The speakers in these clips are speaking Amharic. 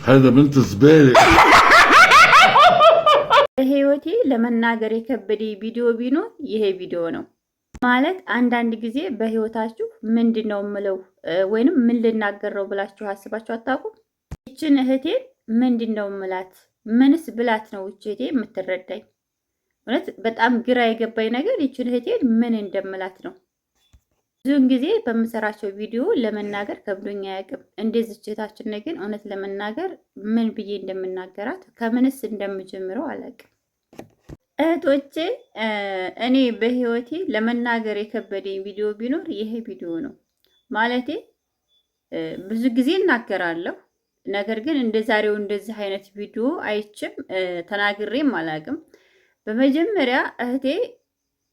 هذا بنت زبالة. በህይወቴ ለመናገር የከበደ ቪዲዮ ቢኖር ይሄ ቪዲዮ ነው። ማለት አንዳንድ ጊዜ በህይወታችሁ ምንድነው ምለው ወይንም ምን ልናገር ነው ብላችሁ አስባችሁ አታውቁም? እችን እህቴን ምንድነው ምላት? ምንስ ብላት ነው እህቴ የምትረዳኝ? እውነት በጣም ግራ የገባኝ ነገር እችን እህቴን ምን እንደምላት ነው። ብዙውን ጊዜ በምሰራቸው ቪዲዮ ለመናገር ከብዶኝ አያውቅም። እንደዚህ እህታችን ግን እውነት ለመናገር ምን ብዬ እንደምናገራት ከምንስ እንደምጀምረው አላውቅም። እህቶቼ እኔ በህይወቴ ለመናገር የከበደኝ ቪዲዮ ቢኖር ይሄ ቪዲዮ ነው። ማለቴ ብዙ ጊዜ እናገራለሁ፣ ነገር ግን እንደ ዛሬው እንደዚህ አይነት ቪዲዮ አይችም ተናግሬም አላውቅም። በመጀመሪያ እህቴ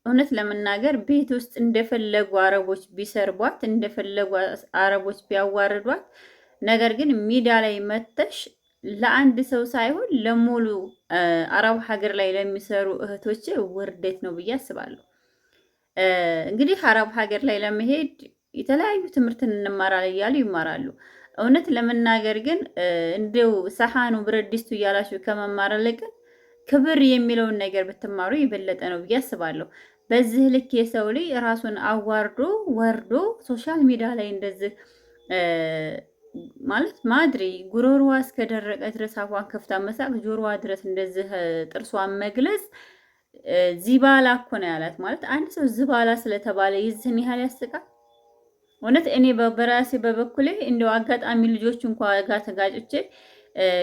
እውነት ለመናገር ቤት ውስጥ እንደፈለጉ አረቦች ቢሰርቧት፣ እንደፈለጉ አረቦች ቢያዋርዷት፣ ነገር ግን ሚዲያ ላይ መተሽ ለአንድ ሰው ሳይሆን ለሙሉ አረብ ሀገር ላይ ለሚሰሩ እህቶች ውርደት ነው ብዬ አስባለሁ። እንግዲህ አረብ ሀገር ላይ ለመሄድ የተለያዩ ትምህርትን እንማራለን እያሉ ይማራሉ። እውነት ለመናገር ግን እንደው ሰሃኑ ብረት ድስቱ እያላችሁ ከመማር ይልቅ ክብር የሚለውን ነገር ብትማሩ የበለጠ ነው ብዬ አስባለሁ። በዚህ ልክ የሰው ልጅ ራሱን አዋርዶ ወርዶ ሶሻል ሚዲያ ላይ እንደዚህ ማለት ማድሪ ጉሮሮዋ እስከደረቀ ድረስ አፏን ከፍታ መሳቅ፣ ጆሮዋ ድረስ እንደዚህ ጥርሷን መግለጽ ዚባላ እኮ ነው ያላት። ማለት አንድ ሰው ዝባላ ስለተባለ ይዝን ያህል ያስቃል? እውነት እኔ በራሴ በበኩሌ እንደው አጋጣሚ ልጆች እንኳን ጋር ተጋጭቼ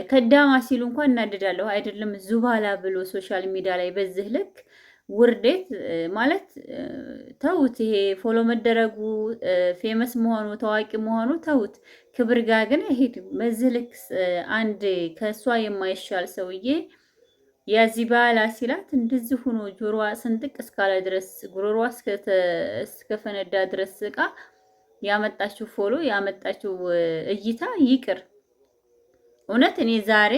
ከዳማ ሲሉ እንኳን እናደዳለሁ። አይደለም ዙባላ ብሎ ሶሻል ሚዲያ ላይ በዚህ ልክ ውርዴት ማለት ተውት። ይሄ ፎሎ መደረጉ ፌመስ መሆኑ ታዋቂ መሆኑ ተውት። ክብር ጋር ግን አይሄድም። በዚህ ልክ አንድ ከሷ የማይሻል ሰውዬ ያዚባላ ሲላት እንደዚህ ሆኖ ጆሮዋ ስንጥቅ እስካለ ድረስ ጉሮሮዋ እስከፈነዳ ድረስ እቃ ያመጣችው ፎሎ ያመጣችው እይታ ይቅር። እውነት እኔ ዛሬ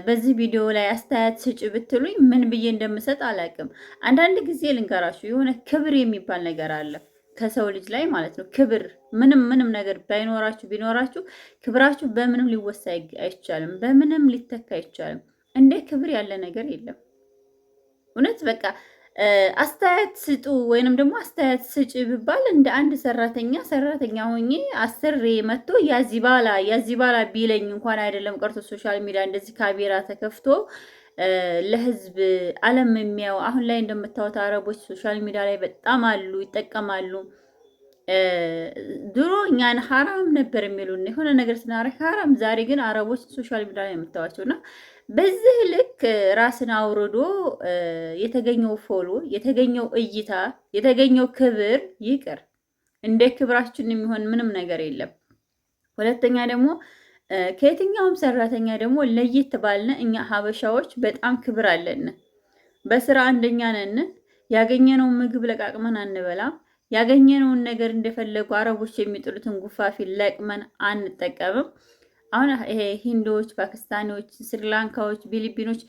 በዚህ ቪዲዮ ላይ አስተያየት ስጭ ብትሉኝ ምን ብዬ እንደምሰጥ አላውቅም። አንዳንድ ጊዜ ልንገራችሁ የሆነ ክብር የሚባል ነገር አለ ከሰው ልጅ ላይ ማለት ነው። ክብር ምንም ነገር ባይኖራችሁ ቢኖራችሁ ክብራችሁ በምንም ሊወሳ አይቻልም፣ በምንም ሊተካ አይቻልም። እንደ ክብር ያለ ነገር የለም። እውነት በቃ አስተያየት ስጡ ወይንም ደግሞ አስተያየት ስጭ ብባል እንደ አንድ ሰራተኛ ሆኜ አስሬ መጥቶ ያዚባላ ቢለኝ እንኳን አይደለም ቀርቶ ሶሻል ሚዲያ እንደዚህ ካሜራ ተከፍቶ ለህዝብ ዓለም የሚያው አሁን ላይ እንደምታዩት አረቦች ሶሻል ሚዲያ ላይ በጣም አሉ፣ ይጠቀማሉ። ድሮ እኛን ሐራም ነበር የሚሉን የሆነ ነገር ስናረግ ሐራም። ዛሬ ግን አረቦች ሶሻል ሚዲያ ላይ የምታዋቸውና በዚህ ልክ ራስን አውርዶ የተገኘው ፎሎ፣ የተገኘው እይታ፣ የተገኘው ክብር ይቅር። እንደ ክብራችን የሚሆን ምንም ነገር የለም። ሁለተኛ ደግሞ ከየትኛውም ሰራተኛ ደግሞ ለየት ባልነ እኛ ሀበሻዎች በጣም ክብር አለን። በስራ አንደኛ ነን። ያገኘነውን ምግብ ለቃቅመን አንበላም። ያገኘነውን ነገር እንደፈለጉ አረቦች የሚጥሉትን ጉፋፊ ለቅመን አንጠቀምም። አሁን ይሄ ሂንዶች፣ ፓኪስታኒዎች፣ ስሪላንካዎች፣ ፊሊፒኖች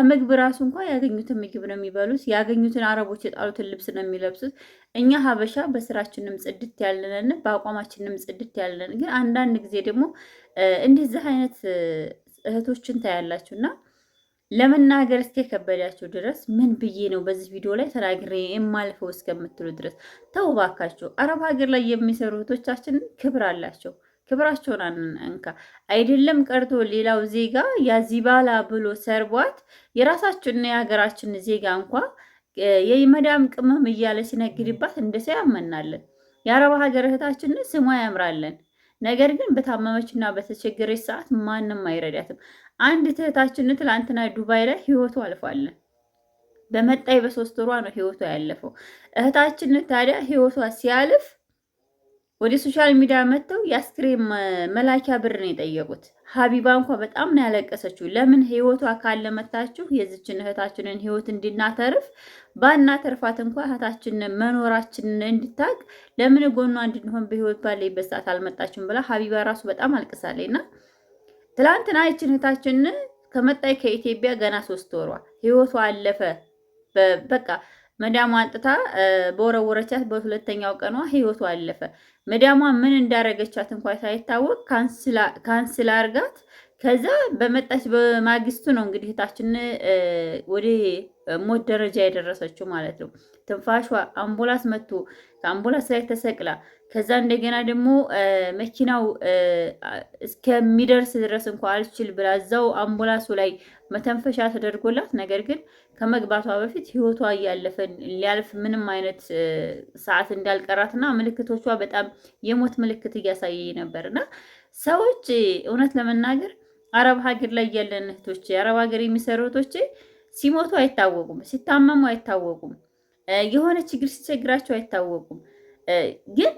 ምግብ ራሱ እንኳን ያገኙትን ምግብ ነው የሚበሉት። ያገኙትን አረቦች የጣሉትን ልብስ ነው የሚለብሱት። እኛ ሀበሻ በስራችንም ጽድት ያለንን፣ በአቋማችንም ጽድት ያለንን። ግን አንዳንድ ጊዜ ደግሞ እንደዚህ አይነት እህቶችን ታያላችሁና ለመናገር እስከ ከበዳችሁ ድረስ ምን ብዬ ነው በዚህ ቪዲዮ ላይ ተናግሬ የማልፈው እስከምትሉ ድረስ ተው ባካችሁ። አረብ ሀገር ላይ የሚሰሩ እህቶቻችን ክብር አላቸው። ክብራቸውን አንንካ። አይደለም ቀርቶ ሌላው ዜጋ ያዚባላ ብሎ ሰርቧት የራሳችንና የሀገራችን ዜጋ እንኳ የመዳም ቅመም እያለ ሲነግድባት እንደ ሰው ያመናለን። የአረብ ሀገር እህታችን ስሟ ያምራለን። ነገር ግን በታመመችና በተቸገረች ሰዓት ማንም አይረዳትም። አንድ እህታችን ትላንትና ዱባይ ላይ ህይወቱ አልፏለን። በመጣይ በ3 ወሯ ነው ህይወቷ ያለፈው። እህታችን ታዲያ ህይወቷ ሲያልፍ ወደ ሶሻል ሚዲያ መጥተው የአስክሬን መላኪያ ብር ነው የጠየቁት። ሀቢባ እንኳ በጣም ነው ያለቀሰችው። ለምን ህይወቷ ካለ መታችሁ የዚችን እህታችንን ህይወት እንድናተርፍ ባናተርፋት እንኳ እህታችንን መኖራችንን እንድታቅ ለምን ጎኗ እንድንሆን በህይወት ባለይበት ሰዓት አልመጣችም ብላ ሀቢባ ራሱ በጣም አልቅሳለችና ትላንትና ይችን እህታችንን ከመጣይ ከኢትዮጵያ ገና 3 ወሯ ህይወቷ አለፈ። በቃ መዳሟ አንጥታ በወረወረቻት በሁለተኛው ቀኗ ህይወቷ አለፈ። መዳሟ ምን እንዳረገቻት እንኳን ሳይታወቅ ካንስል አርጋት ከዛ በመጣች በማግስቱ ነው እንግዲህ እህታችን ወደ ሞት ደረጃ የደረሰችው ማለት ነው። ትንፋሿ አምቡላንስ መጥቶ ከአምቡላንስ ላይ ተሰቅላ ከዛ እንደገና ደግሞ መኪናው እስከሚደርስ ድረስ እንኳ አልችል ብላ እዛው አምቡላንሱ ላይ መተንፈሻ ተደርጎላት፣ ነገር ግን ከመግባቷ በፊት ህይወቷ እያለፈ ሊያልፍ ምንም አይነት ሰዓት እንዳልቀራትና ምልክቶቿ በጣም የሞት ምልክት እያሳየ ነበር። እና ሰዎች እውነት ለመናገር አረብ ሀገር ላይ ያለን እህቶቼ፣ አረብ ሀገር የሚሰሩ እህቶቼ ሲሞቱ አይታወቁም፣ ሲታመሙ አይታወቁም፣ የሆነ ችግር ሲቸግራቸው አይታወቁም። ግን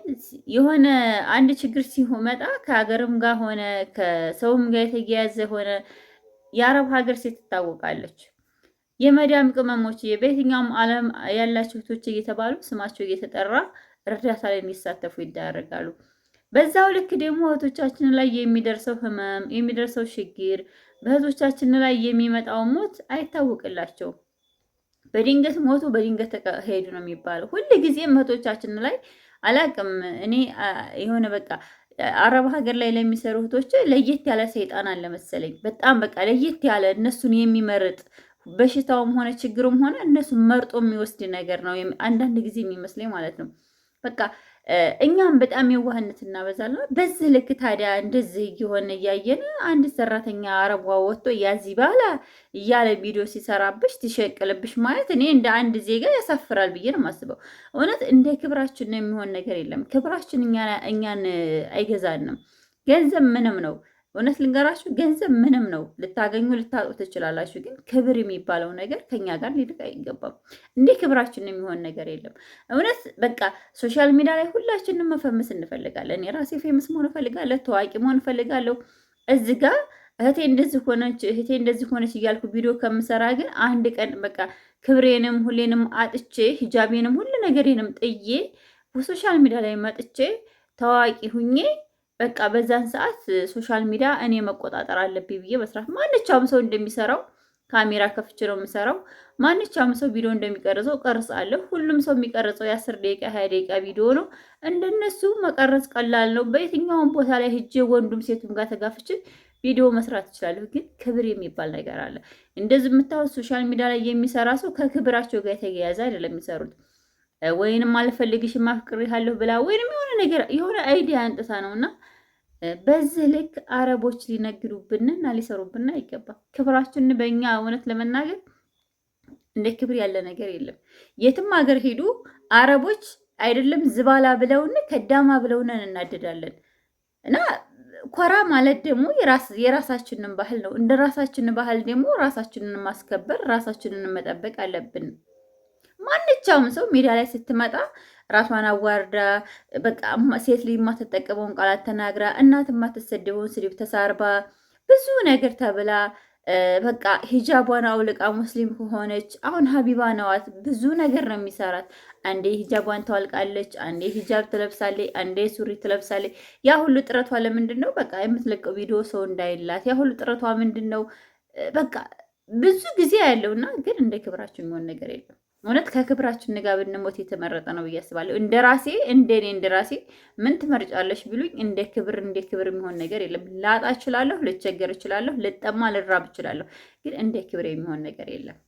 የሆነ አንድ ችግር ሲመጣ ከሀገርም ጋር ሆነ ከሰውም ጋር የተያያዘ ሆነ የአረብ ሀገር ሴት ትታወቃለች። የመዳም ቅመሞች በየትኛውም ዓለም ያላቸው እህቶች እየተባሉ ስማቸው እየተጠራ እርዳታ ላይ እንዲሳተፉ ይዳረጋሉ። በዛው ልክ ደግሞ እህቶቻችን ላይ የሚደርሰው ህመም፣ የሚደርሰው ችግር፣ በእህቶቻችን ላይ የሚመጣው ሞት አይታወቅላቸውም። በድንገት ሞቱ፣ በድንገት ሄዱ ነው የሚባለው። ሁል ጊዜም እህቶቻችን ላይ አላቅም እኔ የሆነ በቃ አረብ ሀገር ላይ ለሚሰሩ እህቶች ለየት ያለ ሰይጣን አለ መሰለኝ። በጣም በቃ ለየት ያለ እነሱን የሚመርጥ በሽታውም ሆነ ችግሩም ሆነ እነሱን መርጦ የሚወስድ ነገር ነው አንዳንድ ጊዜ የሚመስለኝ ማለት ነው። በቃ እኛም በጣም የዋህነት እናበዛለን። በዚህ ልክ ታዲያ እንደዚህ እየሆነ እያየን አንድ ሰራተኛ አረቧ ወጥቶ ያዚ ባላ እያለ ቪዲዮ ሲሰራብሽ ትሸቅልብሽ ማለት እኔ እንደ አንድ ዜጋ ያሳፍራል ብዬ ነው የማስበው። እውነት እንደ ክብራችን የሚሆን ነገር የለም። ክብራችን እኛን አይገዛንም። ገንዘብ ምንም ነው። እውነት ልንገራችሁ ገንዘብ ምንም ነው። ልታገኙ ልታጡ ትችላላችሁ። ግን ክብር የሚባለው ነገር ከኛ ጋር ሊርቅ አይገባም። እንዴ ክብራችን የሚሆን ነገር የለም። እውነት በቃ ሶሻል ሚዲያ ላይ ሁላችንም መፈመስ እንፈልጋለን። የራሴ ፌመስ መሆን እፈልጋለሁ፣ ታዋቂ መሆን እፈልጋለሁ። እዚህ ጋር እህቴ እንደዚህ ሆነች፣ እህቴ እንደዚህ ሆነች እያልኩ ቪዲዮ ከምሰራ ግን አንድ ቀን በቃ ክብሬንም ሁሌንም አጥቼ ሂጃቤንም ሁሉ ነገሬንም ጥዬ በሶሻል ሚዲያ ላይ መጥቼ ታዋቂ ሁኜ በቃ በዛን ሰዓት ሶሻል ሚዲያ እኔ መቆጣጠር አለብኝ ብዬ መስራት ማንኛውም ሰው እንደሚሰራው ካሜራ ከፍቼ ነው የምሰራው። ማንኛውም ሰው ቪዲዮ እንደሚቀርጸው ቀርጻለሁ። ሁሉም ሰው የሚቀርጸው የ10 ደቂቃ 20 ደቂቃ ቪዲዮ ነው። እንደነሱ መቀረጽ ቀላል ነው። በየትኛውም ቦታ ላይ ሄጄ ወንዱም ሴቱም ጋር ተጋፍቼ ቪዲዮ መስራት እችላለሁ። ግን ክብር የሚባል ነገር አለ። እንደዚህ የምታዩት ሶሻል ሚዲያ ላይ የሚሰራ ሰው ከክብራቸው ጋር የተያያዘ አይደለም የሚሰሩት። ወይንም አልፈልግሽም አፍቅሬሃለሁ ብላ ወይንም የሆነ ነገር የሆነ አይዲያ አንጥታ ነውና በዚህ ልክ አረቦች ሊነግዱብንና ሊሰሩብን አይገባም። ክብራችን በእኛ እውነት ለመናገር እንደ ክብር ያለ ነገር የለም። የትም ሀገር ሄዱ አረቦች አይደለም ዝባላ ብለውን ከዳማ ብለውን እናድዳለን። እና ኮራ ማለት ደግሞ የራሳችንን ባህል ነው። እንደ ራሳችን ባህል ደግሞ ራሳችንን ማስከበር ራሳችንን መጠበቅ አለብን። ማንኛውም ሰው ሜዳ ላይ ስትመጣ ራሷን አዋርዳ በቃ ሴት ልጅ የማትጠቀመውን ቃላት ተናግራ እናት የማትሰደበውን ስድብ ተሳርባ ብዙ ነገር ተብላ በቃ ሂጃቧን አውልቃ ሙስሊም ከሆነች አሁን ሀቢባ ነዋት ብዙ ነገር ነው የሚሰራት። አንዴ ሂጃቧን ታወልቃለች፣ አንዴ ሂጃብ ትለብሳለች፣ አንዴ ሱሪ ትለብሳለች። ያ ሁሉ ጥረቷ ለምንድን ነው? በቃ የምትለቀው ቪዲዮ ሰው እንዳይላት። ያ ሁሉ ጥረቷ ምንድን ነው? በቃ ብዙ ጊዜ ያለውና ግን እንደ ክብራችን የሚሆን ነገር የለም። እውነት ከክብራችን ጋር ብንሞት የተመረጠ ነው ብዬ አስባለሁ። እንደ ራሴ ምን ትመርጫለሽ ቢሉኝ እንደ ክብር የሚሆን ነገር የለም። ላጣ እችላለሁ፣ ልቸገር እችላለሁ፣ ልጠማ ልራብ እችላለሁ፣ ግን እንደ ክብር የሚሆን ነገር የለም።